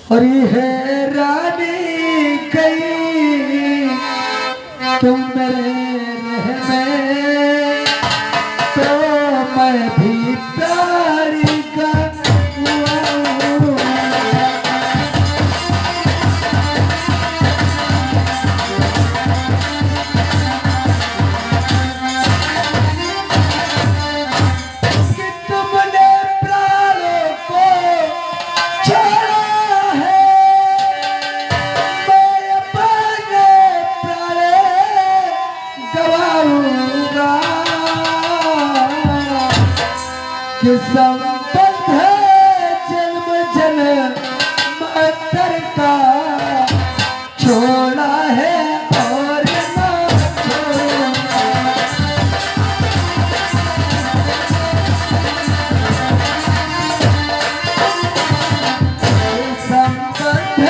और है रानी कहीं तुम मेरे रहमे तो मैं भी प्यारी का संबंध जन्म जन्म अंतर का छोड़ा है और ना संबंध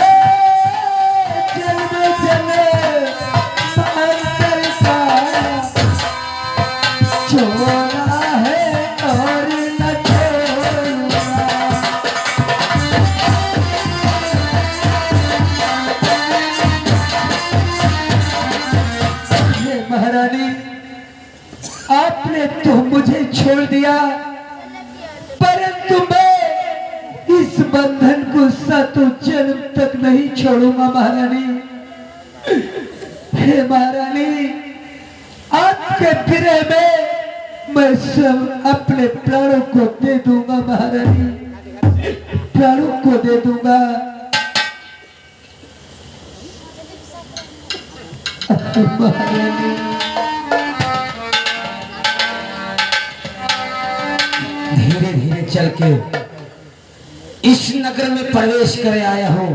जन्म जन्म अंतर का छोड़ा है और महारानी, आपने तो मुझे छोड़ दिया, परंतु मैं इस बंधन को सातों जन्म तक नहीं छोड़ूंगा महारानी। हे महारानी, आपके विरह में मैं सब अपने प्राणों को दे दूंगा महारानी, प्राणों को दे दूंगा। धीरे धीरे चल के इस नगर में प्रवेश कर आया हूं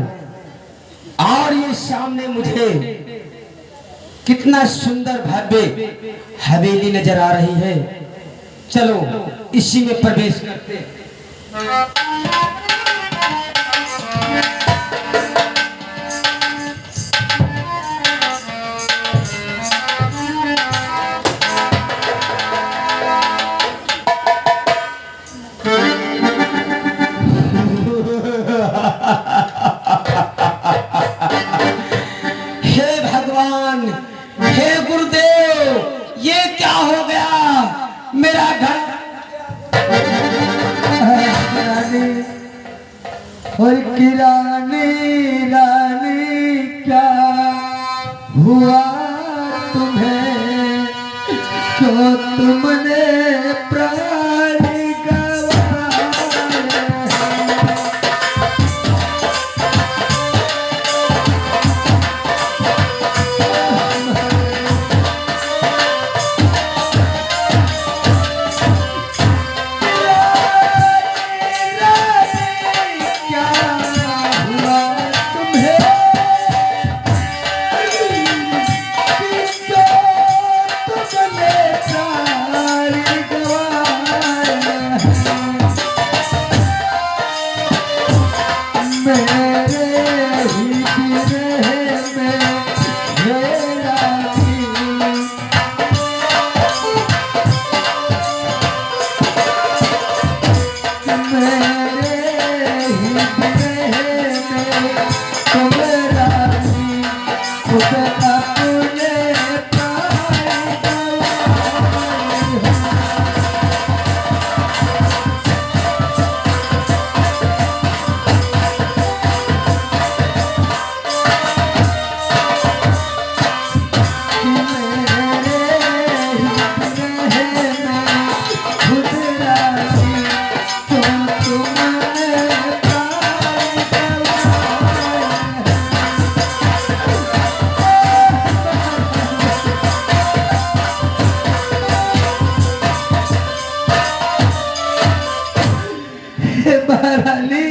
और ये सामने मुझे कितना सुंदर भव्य हवेली नजर आ रही है। चलो इसी में प्रवेश करते हैं। मेरा घर और किरानी रानी क्या हुआ तुम्हें, क्यों तुमने प्राण गंवाए। महारानी,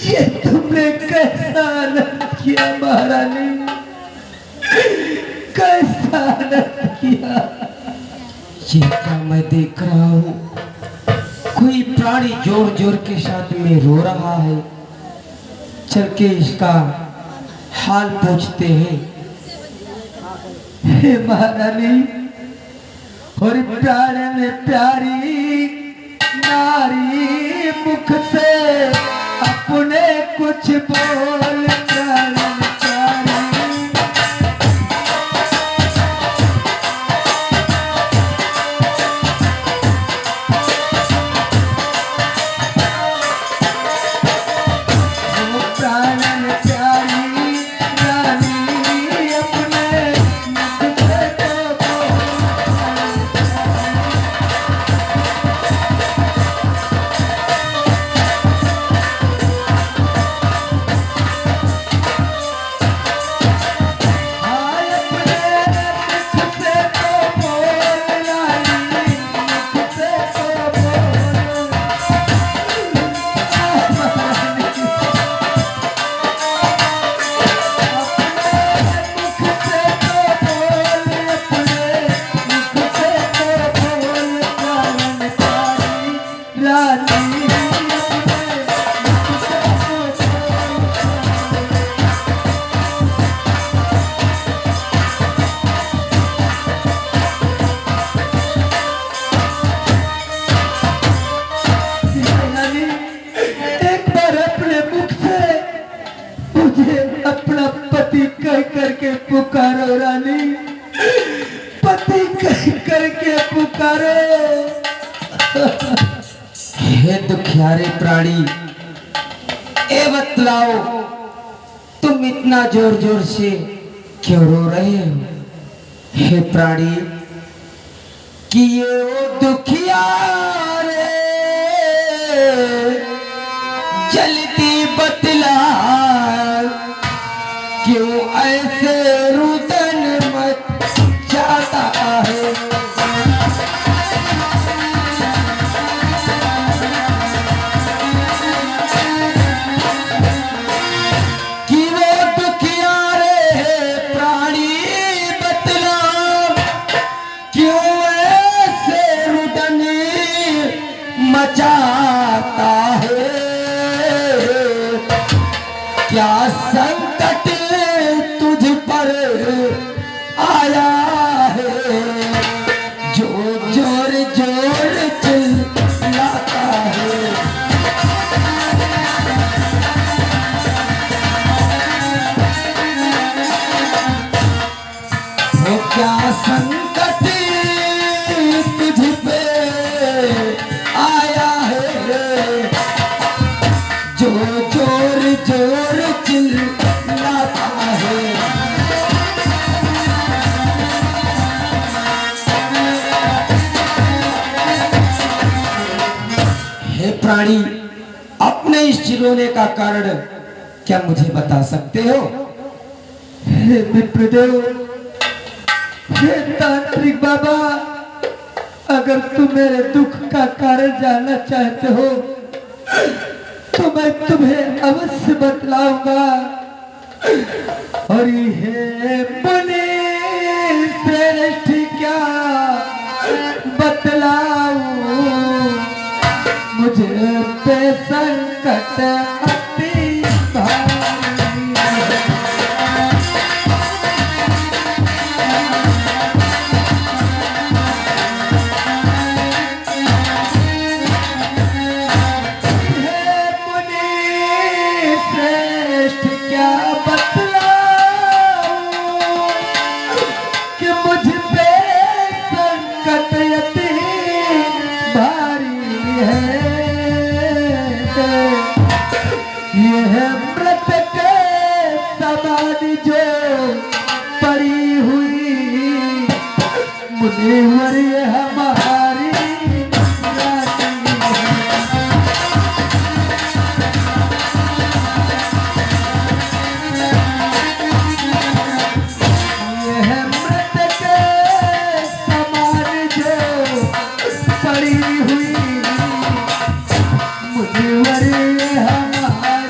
ये तुमने कैसा आनंद किया महारानी, कैसा आनंद किया। ये क्या मैं देख रहा हूँ, कोई प्राणी जोर जोर के साथ में रो रहा है। चल के इसका हाल पूछते हैं। हे महारानी, और प्यारे में प्यारी नारी मुख से अपने कुछ बोल प्राणन प्यारी। ओ प्राणन प्यारी रानी अपने मुख से तो अपना पति कह करके पुकारो रानी, पति कह करके पुकारो। हे दुखियारे प्राणी, ए बतलाओ तुम इतना जोर जोर से क्यों रो रहे हो? हे प्राणी, कि ये ओ दुखियारे जल्दी बतला क्यों ऐसे रुदन मच जाता है? कि वो दुखियारे प्राणी बतला क्यों ऐसे रुदन मचाता है? क्या संकट तुझ पर आया है जो जोर जोर चिल्लाता है? वो क्या संकट तुझ पे आया है जो जोर जोर चिल्लाता है? हे प्राणी, अपने इस चिरोने का कारण क्या मुझे बता सकते हो? हे विप्रदेव, हे तांत्रिक बाबा, अगर तुम मेरे दुख का कारण जानना चाहते हो तो मैं तुम्हें अवश्य बतलाऊंगा। और ये मुनि श्रेष्ठ क्या बतलाऊं, मुझे पे संकट अति भारी है। मुनिवर ये हमारी ये मृत के समान जो पड़ी हुई मुनिवर ये हमारी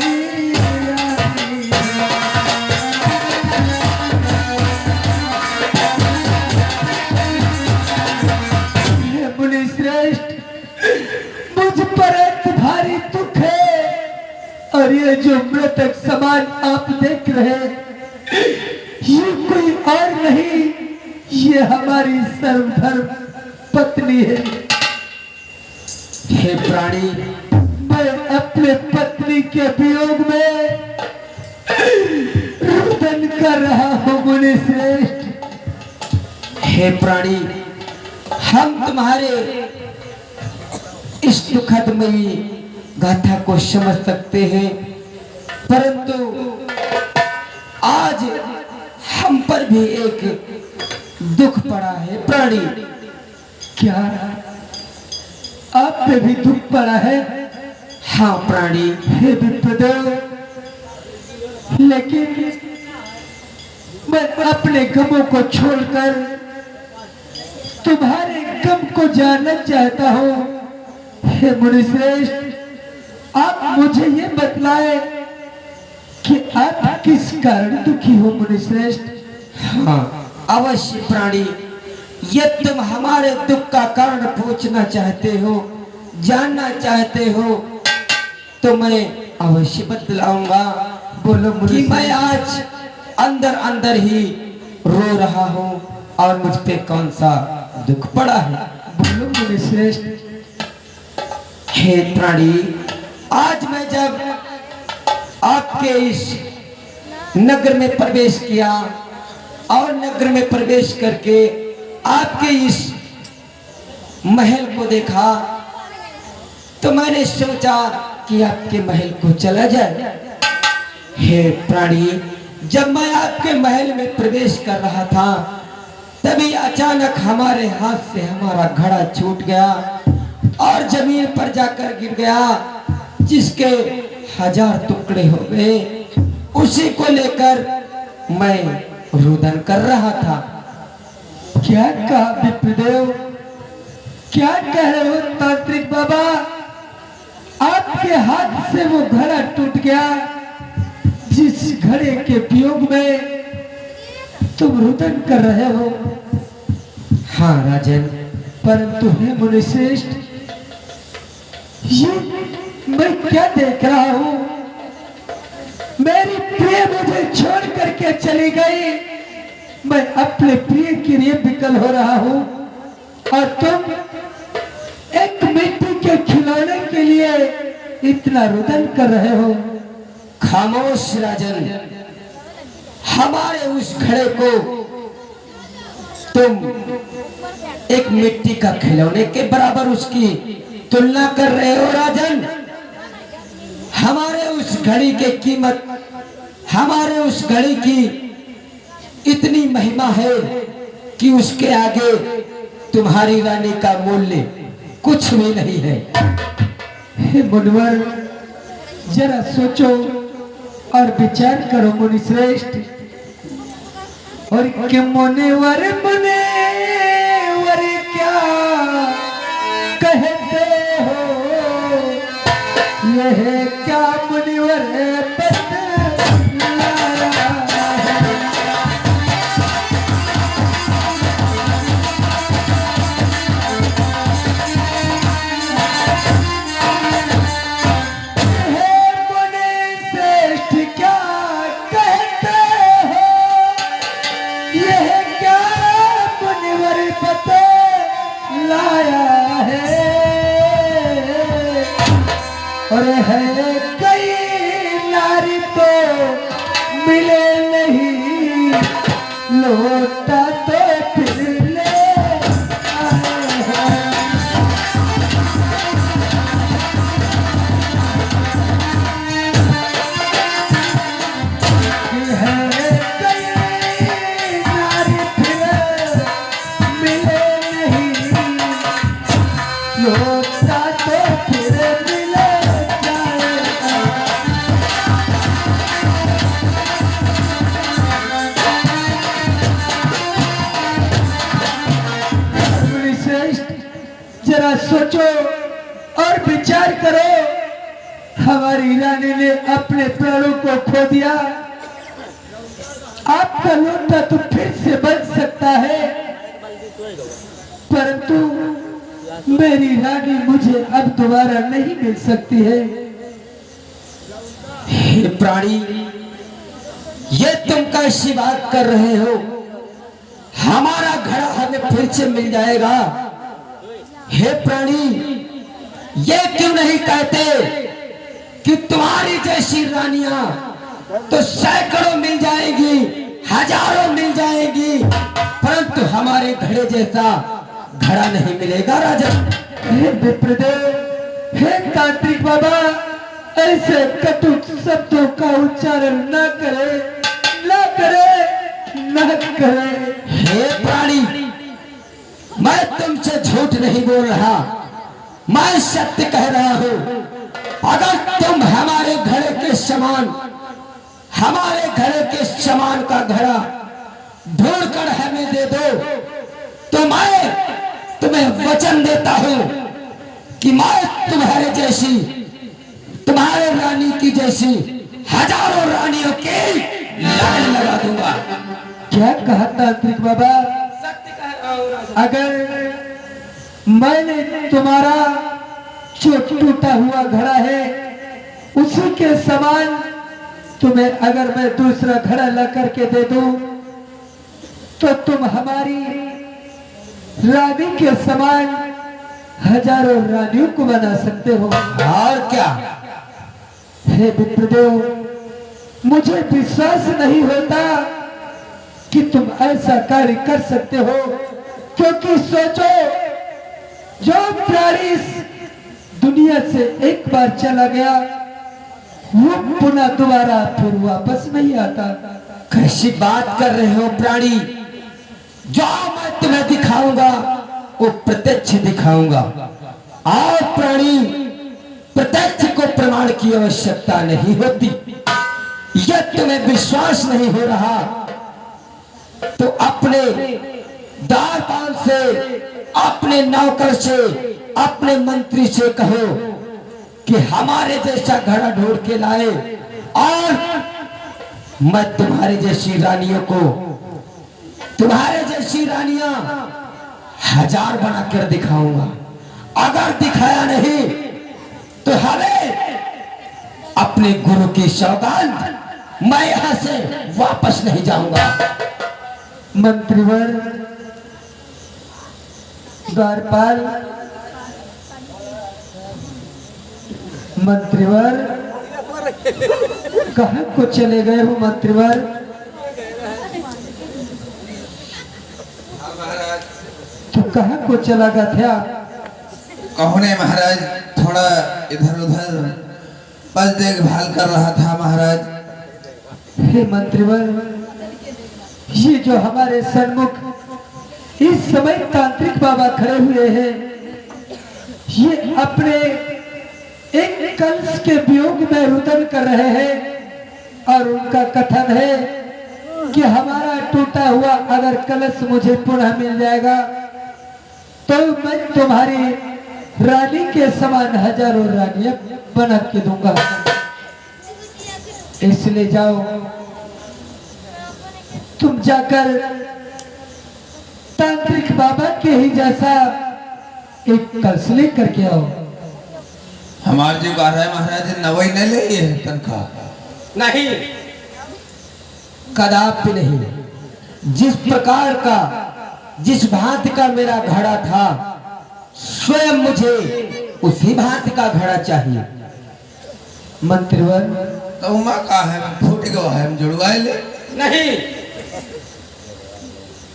और ये जो मृतक समान आप देख रहे हैं ये कोई और नहीं, ये हमारी सर्वधर्म पत्नी है। हे प्राणी, मैं अपने पत्नी के वियोग में हे प्राणी, हम तुम्हारे इस दुखदमयी गाथा को समझ सकते हैं, परंतु आज हम पर भी एक दुख पड़ा है प्राणी। क्या आप पे भी दुख पड़ा है? हाँ प्राणी। हे विप्रदेव, लेकिन मैं अपने गमों को छोड़कर तुम्हारे गम को जानना चाहता हूँ। हे मुनिश्रेष्ठ, आप मुझे ये बतलाए कि आप किस कारण दुखी हो मुनिश्रेष्ठ? हाँ अवश्य प्राणी, ये तुम हमारे दुख का कारण पूछना चाहते हो, जानना चाहते हो, तो मैं अवश्य बतलाऊंगा। बोलो कि मैं आज अंदर अंदर ही रो रहा हूँ और मुझ पे कौन सा दुख पड़ा है। बोलो मुनिश्रेष्ठ। हे प्राणी, आज मैं जब आपके इस नगर में प्रवेश किया और नगर में प्रवेश करके आपके इस महल को देखा, तो मैंने सोचा कि आपके महल को चला जाए। हे प्राणी, जब मैं आपके महल में प्रवेश कर रहा था, तभी अचानक हमारे हाथ से हमारा घड़ा छूट गया और जमीन पर जाकर गिर गया, जिसके 1000 टुकड़े हो गए। उसी को लेकर मैं रुदन कर रहा था। क्या कहा विप्रदेव? क्या कह रहे हो तांत्रिक बाबा? आपके हाथ से वो घड़ा टूट गया, जिस घड़े के वियोग में तुम रुदन कर रहे हो। हाँ राजन। परंतु हे मुनिश्रेष्ठ, ये मैं क्या देख रहा हूँ? मेरी प्रिय मुझे छोड़ करके चली गई, मैं अपने प्रिय के लिए विकल हो रहा हूँ, और तुम एक मिट्टी के खिलौने के लिए इतना रुदन कर रहे हो। खामोश राजन, हमारे उस घड़े को तुम एक मिट्टी का खिलौने के बराबर उसकी तुलना कर रहे हो राजन। हमारे उस घड़ी की कीमत, हमारे उस घड़ी की इतनी महिमा है कि उसके आगे तुम्हारी रानी का मूल्य कुछ भी नहीं है। हे मुनिवर, जरा सोचो और विचार करो मुनिश्रेष्ठ। और के मुनिवर मुनिवर क्या कहते हो? यह क्या मुनिवर बतलाया है? और है कई नारी तो मिले नहीं, लौटा तो फिर ले आए हैं। है कई नारी फिर मिले नहीं, लौटा तो फिर मिले। जरा सोचो और विचार करो, हमारी रानी ने अपने प्राणों को खो दिया, आपका लौटा तो फिर से बच सकता है, परंतु मेरी रानी मुझे अब दोबारा नहीं मिल सकती है। हे प्राणी, ये तुम कैसी बात कर रहे हो? हमारा घड़ा हमें फिर से मिल जाएगा। हे प्राणी, ये क्यों नहीं कहते कि तुम्हारी जैसी रानियां तो सैकड़ों मिल जाएंगी, हजारों मिल जाएंगी, परंतु हमारे घड़े जैसा घड़ा नहीं मिलेगा राजन। हे विप्रदेव, हे तांत्रिक बाबा, ऐसे कटु शब्दों का उच्चारण न करे, न करे, न करे। हे प्राणी, मैं तुमसे झूठ नहीं बोल रहा, मैं सत्य कह रहा हूं। अगर तुम हमारे घड़े के समान, हमारे घड़े के समान का घड़ा ढूंढकर हमें दे दो, तो मैं तुम्हें वचन देता हूं कि मैं तुम्हारे जैसी, तुम्हारे रानी की जैसी हजारों रानियों की लाइन लगा दूंगा। क्या कहा तांत्रिक बाबा? सत्य कह रहा हूं राजा। अगर मैंने तुम्हारा जो टूटा हुआ घड़ा है उसी के समान तुम्हें अगर मैं दूसरा घड़ा ला करके दे दूं, तो तुम हमारी रानी के समान हजारों रानियों को बना सकते हो। और क्या? हे विप्रदेव, मुझे विश्वास नहीं होता कि तुम ऐसा कार्य कर सकते हो, क्योंकि सोचो, जो प्राणी इस दुनिया से एक बार चला गया वो पुनः दोबारा फिर वापस नहीं आता। कैसी बात कर रहे हो प्राणी? जो मैं तुम्हें दिखाऊंगा वो प्रत्यक्ष दिखाऊंगा। और प्राणी, प्रत्यक्ष को प्रमाण की आवश्यकता नहीं होती। यह तुम्हें विश्वास नहीं हो रहा तो अपने द्वारपाल से, अपने नौकर से, अपने मंत्री से कहो कि हमारे जैसा घड़ा ढूंढ के लाए, और मैं तुम्हारे जैसी रानियों को, तुम्हारे जैसी रानियां हजार बनाकर दिखाऊंगा। अगर दिखाया नहीं तो हमें अपने गुरु की सौगात, मैं यहां से वापस नहीं जाऊंगा। मंत्रीवर, द्वारपाल, मंत्रीवर, कहाँ को चले गए हो मंत्रीवर? तो कहाँ को चला गया था? कहो ने महाराज, थोड़ा इधर उधर बस देखभाल कर रहा था महाराज। हे मंत्रीवर, ये जो हमारे सन्मुख इस समय तांत्रिक बाबा खड़े हुए हैं, ये अपने एक कलश के वियोग में रुदन कर रहे हैं, और उनका कथन है कि हमारा टूटा हुआ अगर कलश मुझे पुनः मिल जाएगा तो मैं तुम्हारी रानी के समान हजारों रानियां बना के दूंगा। इसलिए जाओ, तुम जाकर तांत्रिक बाबा के ही जैसा एक कलश लेकर के आओ। हमारे जो कह रहा है महाराज, नवई न ले है तनखा। नहीं, कदापि नहीं। जिस प्रकार का, जिस भांति का मेरा घड़ा था, स्वयं मुझे उसी भांति का घड़ा चाहिए। मंत्रीवर, तो उमा का है फूट गया है, हम जुड़वाए ले। नहीं,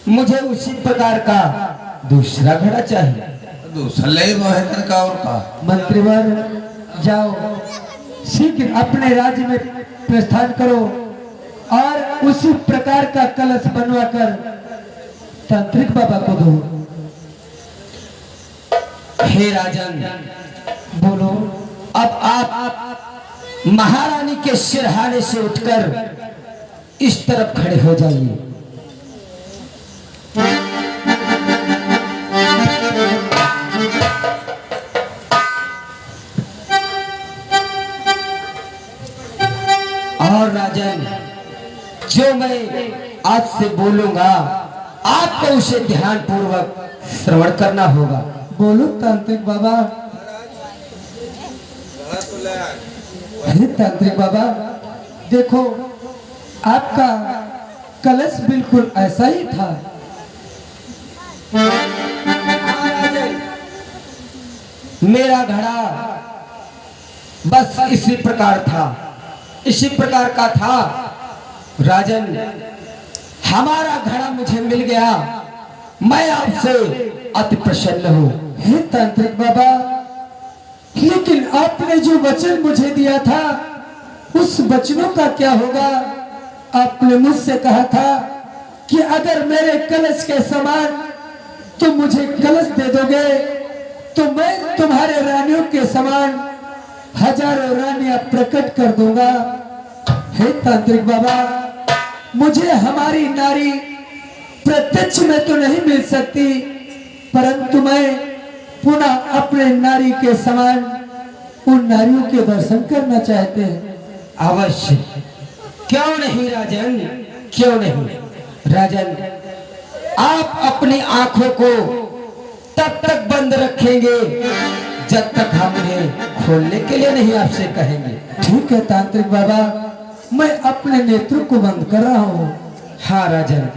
मुझे उसी प्रकार का दूसरा घड़ा चाहिए। दूसरा ले मोहतन का और का। मंत्रीवर, जाओ, शीघ्र अपने राज्य में प्रस्थान करो और उसी प्रकार का कलश बनवाकर तांत्रिक बाबा को दो। हे राजन, बोलो। अब आप महारानी के सिरहाने से उठकर इस तरफ खड़े हो जाइए। और राजन, जो मैं आज से बोलूंगा आपको उसे ध्यान पूर्वक श्रवण करना होगा। बोलो तांत्रिक बाबा। हे तांत्रिक बाबा, देखो, आपका कलश बिल्कुल ऐसा ही था। मेरा घड़ा बस इसी प्रकार था, इसी प्रकार का था। राजन, हमारा घड़ा मुझे मिल गया, मैं आपसे अति प्रसन्न हूँ। हे तांत्रिक बाबा, लेकिन आपने जो वचन मुझे दिया था उस वचनों का क्या होगा? आपने मुझसे कहा था कि अगर मेरे कलश के समान तो मुझे कलश दे दोगे तो मैं तुम्हारे रानियों के समान हजारों रानियां प्रकट कर दूंगा। हे तांत्रिक बाबा, मुझे हमारी नारी प्रत्यक्ष में तो नहीं मिल सकती, परंतु मैं पुनः अपने नारी के समान उन नारियों के दर्शन करना चाहते हैं। अवश्य, क्यों नहीं राजन, क्यों नहीं राजन। आप अपनी आंखों को तब तक बंद रखेंगे जब तक हम उन्हें खोलने के लिए नहीं आपसे कहेंगे। ठीक है तांत्रिक बाबा, मैं अपने नेत्रों को बंद कर रहा हूँ। हाँ राजन,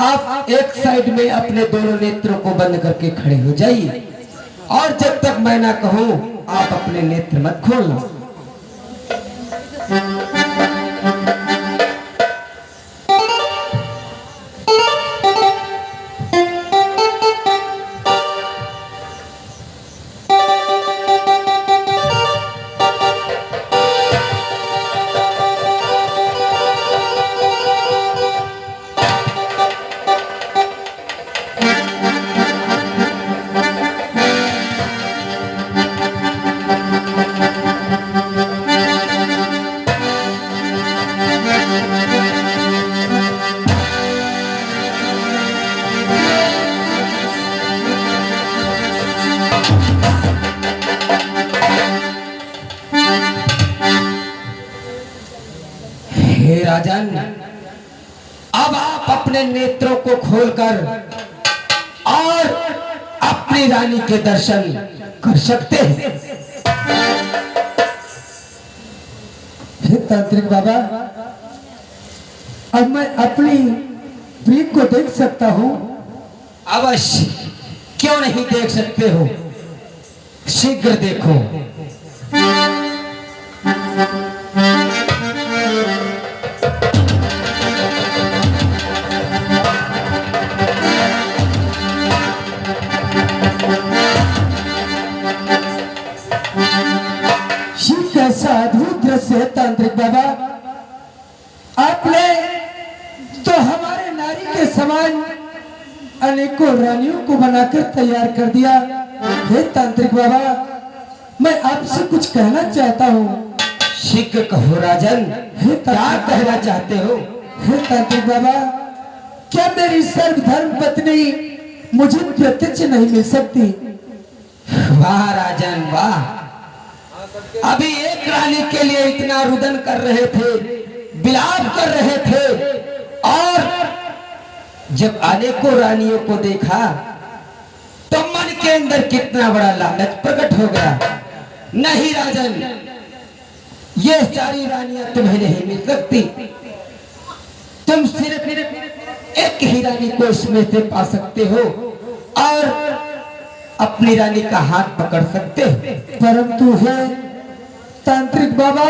आप एक साइड में अपने दोनों नेत्रों को बंद करके खड़े हो जाइए और जब तक मैं ना कहूँ आप अपने नेत्र मत खोलना। हे राजन, अब आप अपने नेत्रों को खोलकर और अपनी रानी के दर्शन कर सकते हैं। हे तांत्रिक बाबा, अब मैं अपनी प्रिय को देख सकता हूँ? अवश्य, क्यों नहीं देख सकते हो, शीघ्र देखो। कैसा अद्भुत दृश्य है तांत्रिक बाबा, आपने तो हमारे नारी के समान अनेकों रानियों को बनाकर तैयार कर दिया। हे तांत्रिक बाबा, मैं आपसे कुछ कहना चाहता हूँ। शीघ्र कहो राजन, क्या कहना चाहते हो? हे तांत्रिक बाबा, क्या मेरी सर्वधर्म पत्नी मुझे प्रत्यक्ष नहीं मिल सकती? वाह राजन वाह, अभी एक रानी के लिए इतना रुदन कर रहे थे, विलाप कर रहे थे, और जब अनेकों रानियों को देखा तो मन के अंदर कितना बड़ा लालच प्रकट हो गया। नहीं राजन, ये सारी रानियां तुम्हें नहीं मिल सकती, तुम सिर्फ एक ही रानी को इसमें से पा सकते हो और अपनी रानी का हाथ पकड़ सकते हो। परंतु है तांत्रिक बाबा,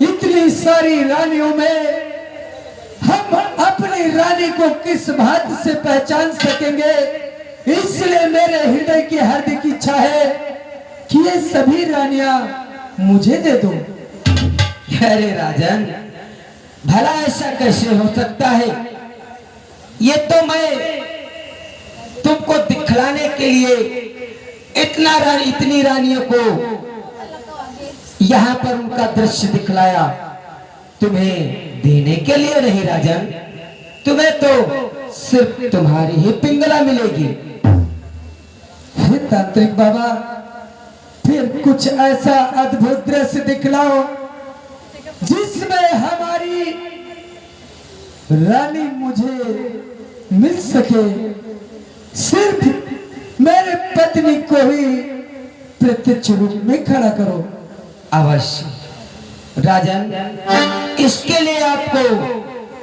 इतनी सारी रानियों में हम अपनी रानी को किस बात से पहचान सकेंगे? इसलिए मेरे हृदय की हार्दिक इच्छा है कि ये सभी रानियां मुझे दे दो। अरे राजन, भला ऐसा कैसे हो सकता है? ये तो मैं तुमको दिखलाने के लिए इतनी रानियों को यहाँ पर उनका दृश्य दिखलाया, तुम्हें देने के लिए नहीं राजन। तुम्हें तो सिर्फ तुम्हारी ही पिंगला मिलेगी। हे तांत्रिक बाबा, फिर कुछ ऐसा अद्भुत दृश्य दिखलाओ जिसमें हमारी रानी मुझे मिल सके। सिर्फ मेरे पत्नी को ही प्रत्यक्ष रूप में खड़ा करो। अवश्य राजन, इसके लिए आपको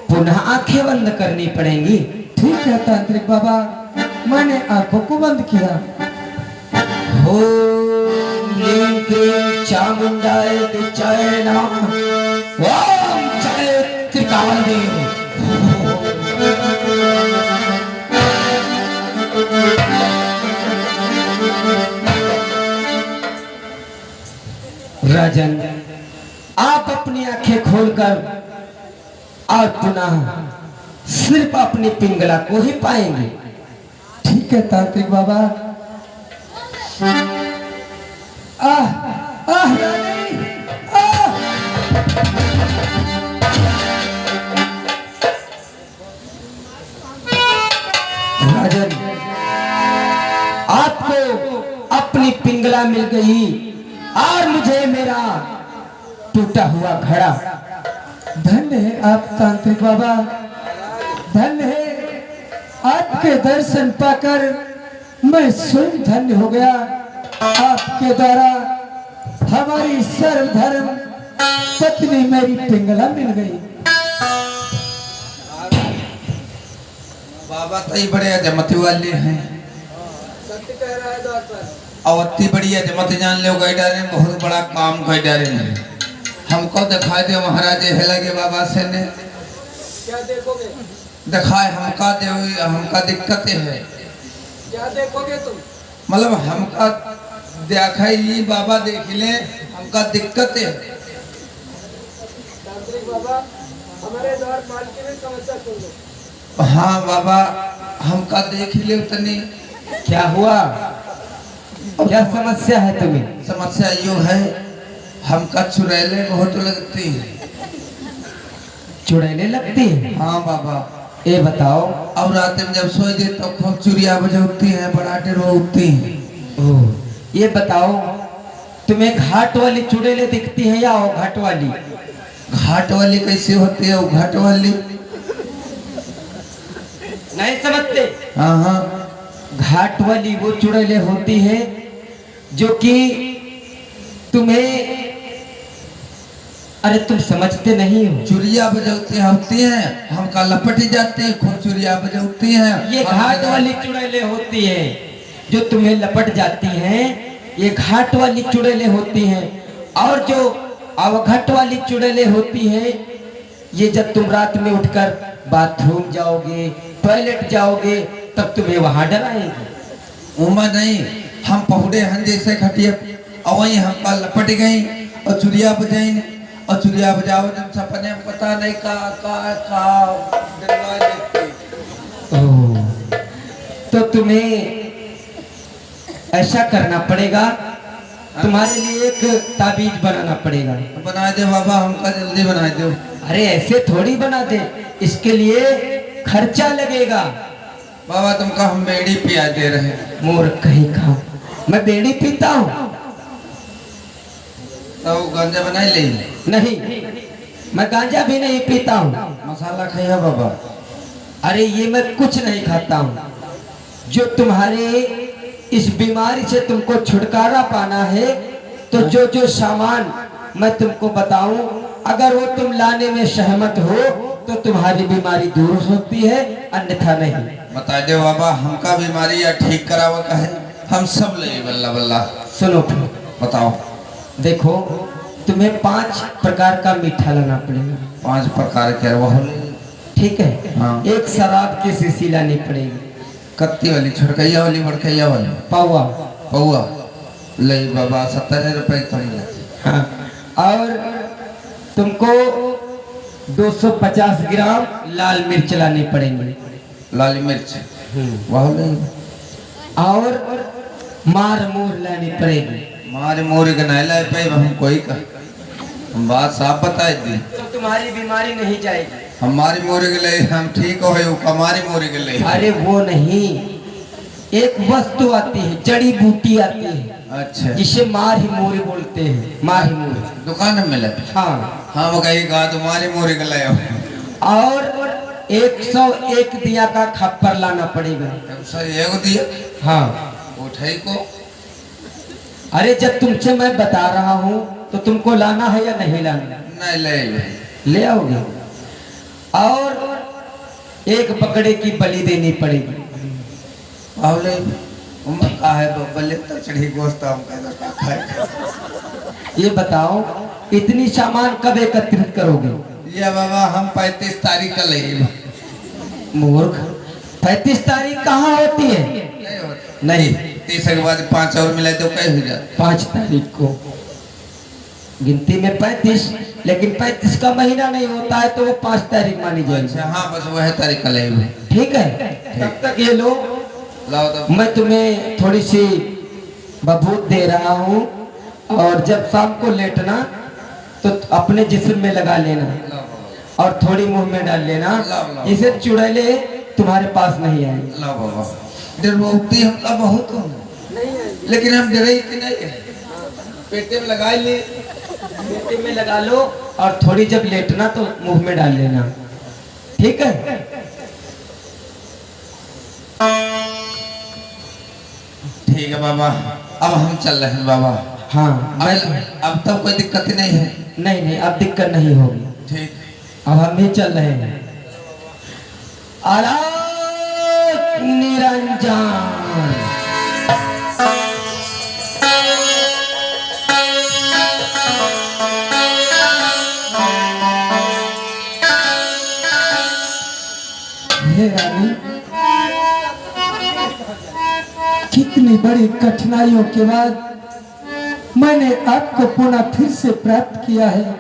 पुनः आंखें बंद करनी पड़ेंगी। ठीक है तांत्रिक बाबा, मैंने आंखों को बंद किया। ओम ह्रीं क्लीं चामुंडाय दिचाय नमः। ओम जय त्रिकाल देव। राजन, आप अपनी आंखें खोलकर और पुनः सिर्फ अपनी पिंगला को ही पाएंगे। ठीक है तांत्रिक बाबा। आह आह रानी, आह। राजन, आपको अपनी पिंगला मिल गई और मुझे मेरा टूटा हुआ घड़ा। धन्य है आप तांत्रिक बाबा, धन्य है। आपके दर्शन पाकर मैं स्वयं धन्य हो गया। आपके द्वारा हमारी सर्वधर्म पत्नी मेरी पिंगला मिल गई। बाबा तो ही बड़े अजमती वाले हैं। सत्य कह रहा है डॉक्टर। और अति बड़ी अजमत जान लो गई डारे, बहुत बड़ा काम कर डारे ने। हमको दिखाई दे महाराज है लगे बाबा से ने। क्या देखोगे? दिखाए हमका दे, हमका दिक्कतें है। क्या देखोगे तुम? मतलब हमका देखा ही बाबा देख ले, हमका दिक्कतें है। तांत्रिक बाबा, हमारे द्वार पाल की भी समस्या सुन लो। हाँ बाबा, हमका देख ले उतनी। क्या हुआ? क्या समस्या है तुम्हें? समस्या यूँ है, हमका चुड़ैलें बहुत लगती है। चुड़ैलें लगती है? हाँ बाबा। ये बताओ। और रात में जब सोए दे तो खूब चुड़िया बजती हैं, बड़ाटे रोती हैं। ओह, ये बताओ, तुम्हें घाट वाली चुड़ैलें दिखती है या वो घाट वाली? घाट वाली कैसे होती है? वो घाट वाली नहीं समझते? हाँ हाँ। घाट वाली वो चुड़ैलें होती है जो कि तुम्हें, अरे तुम समझते नहीं हो। चुड़िया बजौती होती हैं, हमका लपटी जाती है, खूब चुड़िया बजौती हैं। ये घाट वाली चुड़ैलें होती है जो तुम्हें लपट जाती हैं, ये घाट वाली चुड़ैलें होती हैं। और जो अवघट वाली चुड़ैलें होती हैं, ये जब तुम रात में उठकर बाथरूम जाओगे, टॉयलेट जाओगे, तब तुम्हें वहां डराएंगे। उमा नहीं, हम पहुड़े हन जैसे खटिया, और वहीं हमका लपट गई और चुड़िया बजाई। और चुड़िया बजाओ जब सपने में पता नहीं का डरवा देती। ओह, तो तुम्हें ऐसा करना पड़ेगा, तुम्हारे लिए एक ताबीज बनाना पड़ेगा। बना दे बाबा, हमका जल्दी बना दो। अरे ऐसे थोड़ी बना दे, इसके लिए खर्चा लगेगा। बाबा तुमका हम बेड़ी पिया दे रहे। मूर्ख कहीं का, मैं बीड़ी पीता हूँ? तो गांजा बना ले। नहीं, मैं गांजा भी नहीं पीता हूँ। मसाला खाइया बाबा। अरे ये मैं कुछ नहीं खाता हूँ। जो तुम्हारे इस बीमारी से तुमको छुटकारा पाना है, तो जो जो सामान मैं तुमको बताऊं, अगर वो तुम लाने में सहमत हो तो तुम्हारी बीमारी दूर होती है, अन्यथा नहीं। बता दे बाबा, हमका बीमारी या ठीक करावा का है, हम सब ले बल्ला बल्ला। सुनो फिर, बताओ। देखो, तुम्हें 5 प्रकार का मीठा लाना पड़ेगा। 5 प्रकार के वो ठीक है? हाँ। एक शराब की शीशी लानी पड़ेगी। कत्ती वाली, छड़कैया वाली, बड़कैया वाली? पौवा। पौआ ले बाबा, 70 रुपए पड़ेगा। हाँ। और तुमको 250 ग्राम लाल मिर्च लानी पड़ेंगी। लाल मिर्च वह ले। और मार मूर लानी पड़ेगी। मारे मोरे के नहीं लाए पे, हम कोई का हम बात साफ बताए दी। तो तुम्हारी बीमारी नहीं जाएगी। हमारी मोरे के लिए हम ठीक हो, हमारी मोरे के लिए। अरे वो नहीं, एक वस्तु आती है, जड़ी बूटी आती है, अच्छा, जिसे मार ही मोरे बोलते हैं। मार ही मोरे दुकान में मिले। हाँ। हम कहीं कहा तुम्हारी मोरे के लिए। और 101 दिया का खप्पर लाना पड़ेगा। एगो दिया। हाँ। उठाई को। अरे जब तुमसे मैं बता रहा हूँ तो तुमको लाना है या नहीं लाना? नहीं ले। ले आओगे। और एक बकरे की बलि देनी पड़ेगी। आवले उम्र का है बल्ले तक चढ़ी गोश्त हम का खाए। ये बताओ, इतनी सामान कब एकत्रित करोगे? ये बाबा हम 35 तारीख का ले। मूर्ख, 35 तारीख कहाँ होती है? नहीं, 30 के बाद 5 और मिला तो कहीं हो जाए। 5 तारीख को। गिनती में 35, लेकिन 35 का महीना नहीं होता है तो वो 5 तारीख मानी जाएगी। अच्छा हाँ, बस वह तारीख का ले हुए। ठीक है, तब तक ये लो, लाओ तब। मैं तुम्हें थोड़ी सी बबूत दे रहा हूँ, और जब शाम को लेटना तो अपने जिस्म में लगा लेना लाओ और थोड़ी मुंह में डाल लेना, लाओ। इसे चुड़ैले तुम्हारे पास नहीं आएंगे। लाओ बाबा। डरवोती हमका बहुत हो, लेकिन हम डरे इतने नहीं है। पेटे में लगा ले, पेटे में लगा लो और थोड़ी जब लेटना तो मुंह में डाल लेना। ठीक है, ठीक है बाबा, अब हम चल रहे हैं बाबा। हाँ अब तब कोई दिक्कत ही नहीं है। नहीं नहीं, अब दिक्कत नहीं होगी। ठीक, अब हम भी चल रहे हैं। आलोक निरंजन, हे रानी, कितनी बड़ी कठिनाइयों के बाद मैंने आपको पुनः फिर से प्राप्त किया है।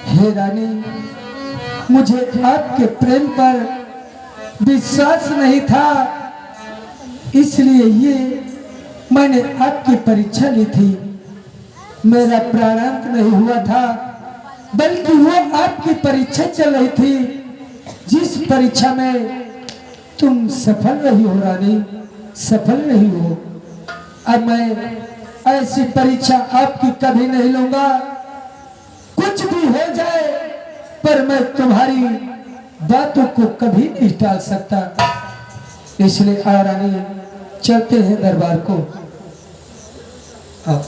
हे रानी, मुझे आपके प्रेम पर विश्वास नहीं था, इसलिए ये मैंने आपकी परीक्षा ली थी। मेरा प्राणांत नहीं हुआ था, बल्कि वो आपकी परीक्षा चल रही थी, जिस परीक्षा में तुम सफल रही हो रानी, सफल रही हो। अब मैं ऐसी परीक्षा आपकी कभी नहीं लूंगा, कुछ भी हो जाए, पर मैं तुम्हारी बातों को कभी नहीं टाल सकता। इसलिए आ रानी, चलते हैं दरबार को। आओ।